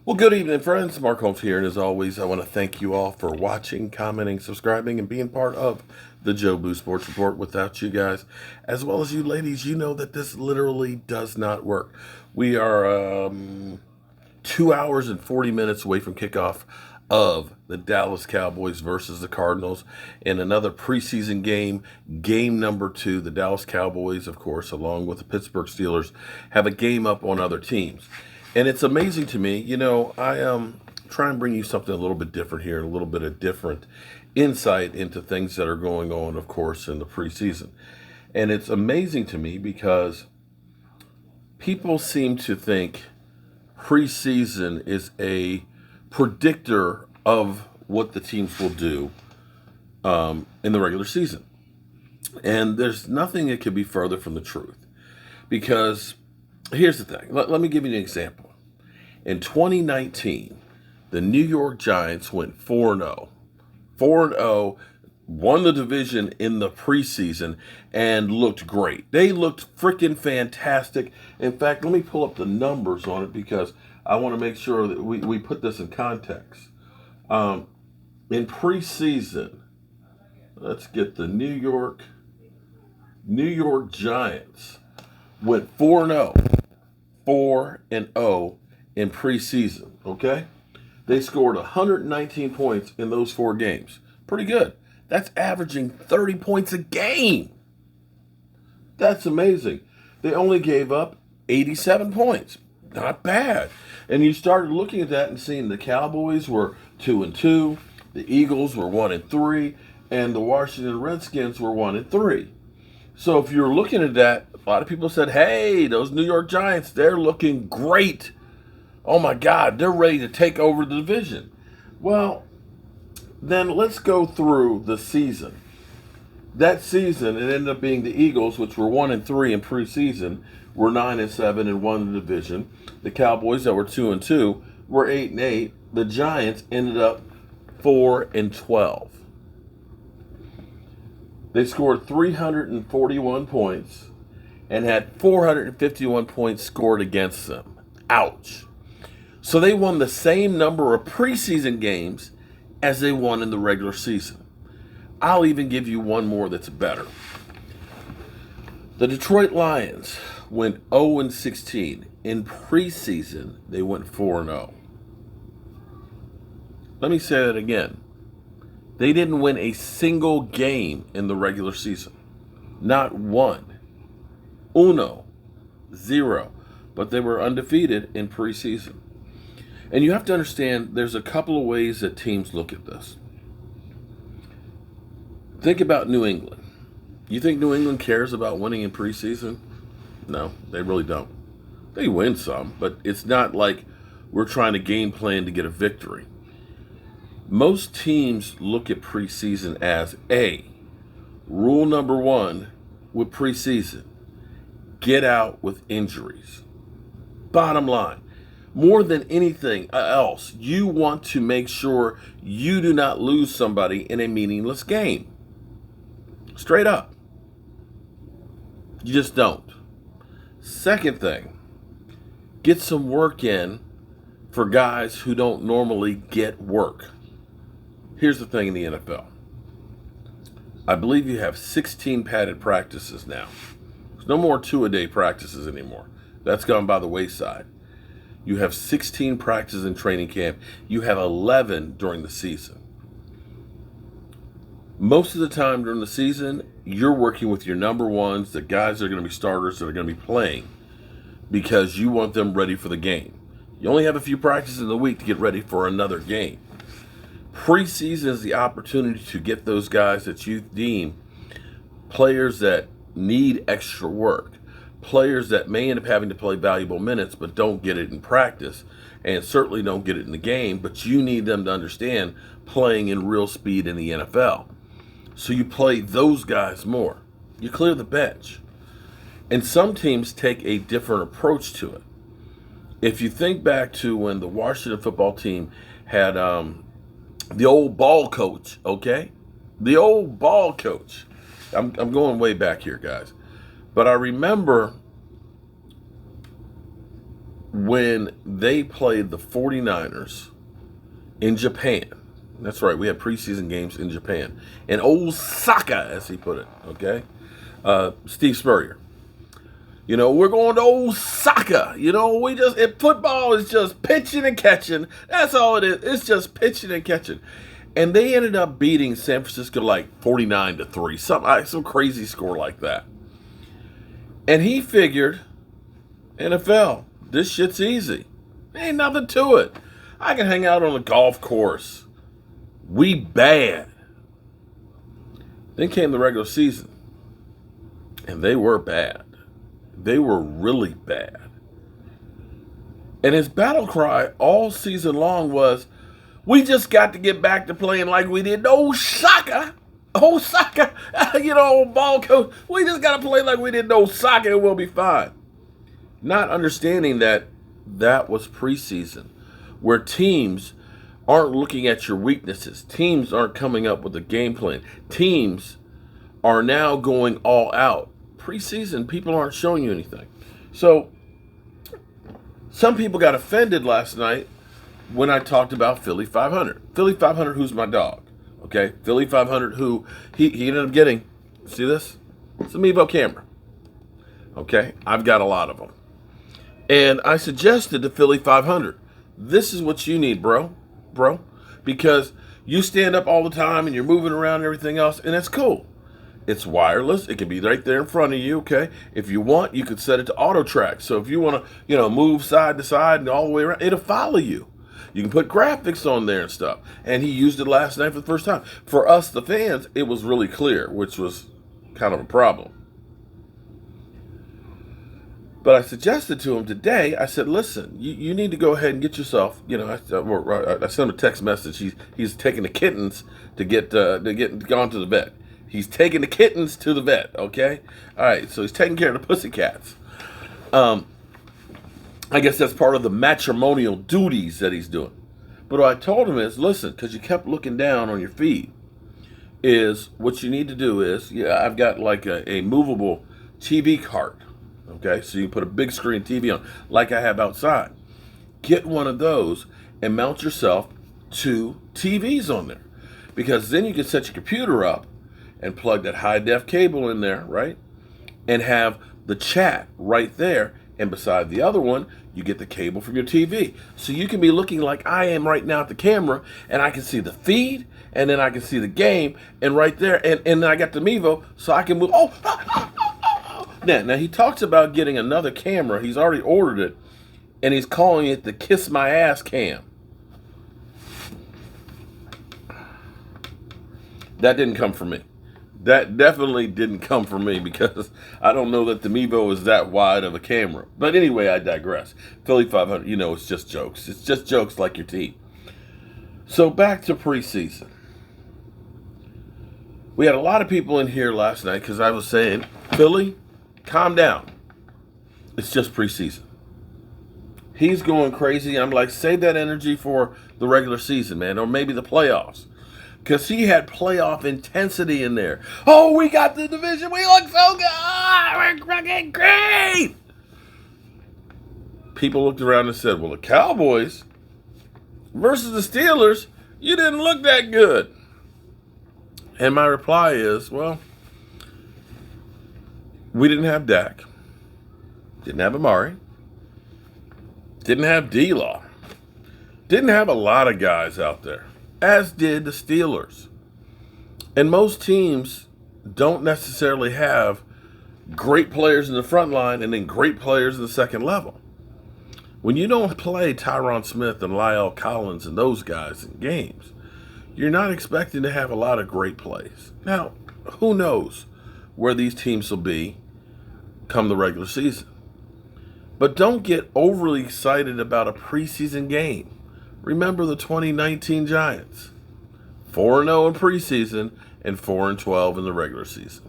Well, good evening, friends. Mark Holmes here, and as always, I want to thank you all for watching, commenting, subscribing, and being part of the Joe Boo Sports Report. Without you guys, as well as you ladies, you know that this literally does not work. We are 2 hours and 40 minutes away from kickoff of the Dallas Cowboys versus the Cardinals in another preseason game, game number 2. The Dallas Cowboys, of course, along with the Pittsburgh Steelers, have a game up on other teams. And it's amazing to me, I try and bring you something a little bit different here, a little bit of different insight into things that are going on, of course, in the preseason. And it's amazing to me because people seem to think preseason is a predictor of what the teams will do in the regular season. And there's nothing that could be further from the truth. Because here's the thing. Let me give you an example. In 2019, the New York Giants went 4-0. 4-0, won the division in the preseason, and looked great. They looked freaking fantastic. In fact, let me pull up the numbers on it because I want to make sure that we put this in context. In preseason, let's get the New York Giants went 4-0. 4-0 in preseason, okay? They scored 119 points in those 4 games. Pretty good. That's averaging 30 points a game. That's amazing. They only gave up 87 points. Not bad. And you started looking at that and seeing the Cowboys were 2-2, the Eagles were 1-3, and the Washington Redskins were 1-3. So if you're looking at that, a lot of people said, hey, those New York Giants, they're looking great. Oh my God, they're ready to take over the division. Well, then let's go through the season. That season, it ended up being the Eagles, which were 1-3 in preseason, were 9-7 and won the division. The Cowboys, that were 2-2, were 8-8. The Giants ended up 4-12. They scored 341 points and had 451 points scored against them. Ouch. So they won the same number of preseason games as they won in the regular season. I'll even give you one more that's better. The Detroit Lions went 0-16. In preseason, they went 4-0. Let me say that again. They didn't win a single game in the regular season. Not one. Uno. Zero. But they were undefeated in preseason. And you have to understand there's a couple of ways that teams look at this. Think about New England. You think New England cares about winning in preseason? No, they really don't. They win some, but it's not like we're trying to game plan to get a victory. Most teams look at preseason as rule number 1 with preseason, get out with injuries. Bottom line, more than anything else, you want to make sure you do not lose somebody in a meaningless game. Straight up. You just don't. Second thing, get some work in for guys who don't normally get work. Here's the thing in the NFL. I believe you have 16 padded practices now. There's no more 2-a-day practices anymore. That's gone by the wayside. You have 16 practices in training camp. You have 11 during the season. Most of the time during the season, you're working with your number ones, the guys that are going to be starters that are going to be playing, because you want them ready for the game. You only have a few practices in the week to get ready for another game. Preseason is the opportunity to get those guys that you deem players that need extra work, players that may end up having to play valuable minutes but don't get it in practice and certainly don't get it in the game, but you need them to understand playing in real speed in the NFL. So you play those guys more. You clear the bench. And some teams take a different approach to it. If you think back to when the Washington football team had the old ball coach, okay? The old ball coach. I'm going way back here, guys. But I remember when they played the 49ers in Japan. That's right, we had preseason games in Japan. In Osaka, as he put it, okay? Steve Spurrier. You know, we're going to Osaka. You know, football is just pitching and catching. That's all it is. It's just pitching and catching. And they ended up beating San Francisco like 49-3, some crazy score like that. And he figured, NFL, this shit's easy. Ain't nothing to it. I can hang out on a golf course. We bad. Then came the regular season. And they were bad. They were really bad. And his battle cry all season long was, we just got to get back to playing like we did. Osaka, you know, ball coach. We just got to play like we did Osaka and we'll be fine. Not understanding that was preseason, where teams aren't looking at your weaknesses. Teams aren't coming up with a game plan. Teams are now going all out. Preseason, people aren't showing you anything. So, some people got offended last night when I talked about Philly 500. Philly 500, who's my dog, okay? Philly 500, who he ended up getting, see this? It's a Mevo camera, okay? I've got a lot of them. And I suggested to Philly 500, this is what you need, bro, because you stand up all the time and you're moving around and everything else, and that's cool. It's wireless. It can be right there in front of you, okay? If you want, you could set it to auto track. So if you want to, move side to side and all the way around, it'll follow you. You can put graphics on there and stuff. And he used it last night for the first time. For us, the fans, it was really clear, which was kind of a problem. But I suggested to him today, I said, listen, you need to go ahead and get yourself, I sent him a text message. He's taking the kittens to get gone to the vet. He's taking the kittens to the vet, okay? All right, so he's taking care of the pussycats. I guess that's part of the matrimonial duties that he's doing. But what I told him is, listen, because you kept looking down on your feed, is what you need to do is, I've got like a movable TV cart, okay? So you can put a big screen TV on, like I have outside. Get one of those and mount yourself 2 TVs on there. Because then you can set your computer up and plug that high-def cable in there, right? And have the chat right there. And beside the other one, you get the cable from your TV. So you can be looking like I am right now at the camera, and I can see the feed, and then I can see the game, and right there, and then I got the Mevo, so I can move. Now, he talks about getting another camera. He's already ordered it, and he's calling it the Kiss My Ass Cam. That didn't come from me. That definitely didn't come from me because I don't know that the Mevo is that wide of a camera. But anyway, I digress. Philly 500, it's just jokes. It's just jokes like your team. So back to preseason. We had a lot of people in here last night because I was saying, Philly, calm down. It's just preseason. He's going crazy. I'm like, save that energy for the regular season, man, or maybe the playoffs. Because he had playoff intensity in there. Oh, we got the division. We look so good. We're fucking great. People looked around and said, well, the Cowboys versus the Steelers, you didn't look that good. And my reply is, well, we didn't have Dak. Didn't have Amari. Didn't have D-Law. Didn't have a lot of guys out there. As did the Steelers. And most teams don't necessarily have great players in the front line and then great players in the second level. When you don't play Tyron Smith and La'el Collins and those guys in games, you're not expecting to have a lot of great plays. Now, who knows where these teams will be come the regular season. But don't get overly excited about a preseason game. Remember the 2019 Giants, 4-0 in preseason and 4-12 in the regular season.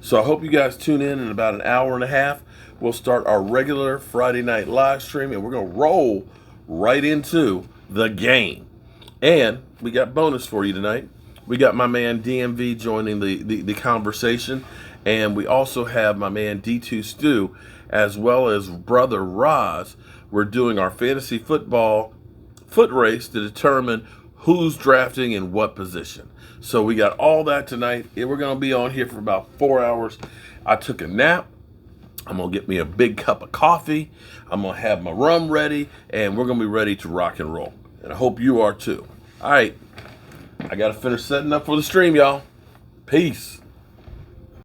So I hope you guys tune in about an hour and a half. We'll start our regular Friday night live stream, and we're going to roll right into the game. And we got bonus for you tonight. We got my man DMV joining the conversation, and we also have my man D2 Stu, as well as brother Roz. we're doing our fantasy football foot race to determine who's drafting in what position. So we got all that tonight. We're going to be on here for about 4 hours. I took a nap. I'm going to get me a big cup of coffee. I'm going to have my rum ready, and we're going to be ready to rock and roll. And I hope you are too. All right. I got to finish setting up for the stream, y'all. Peace.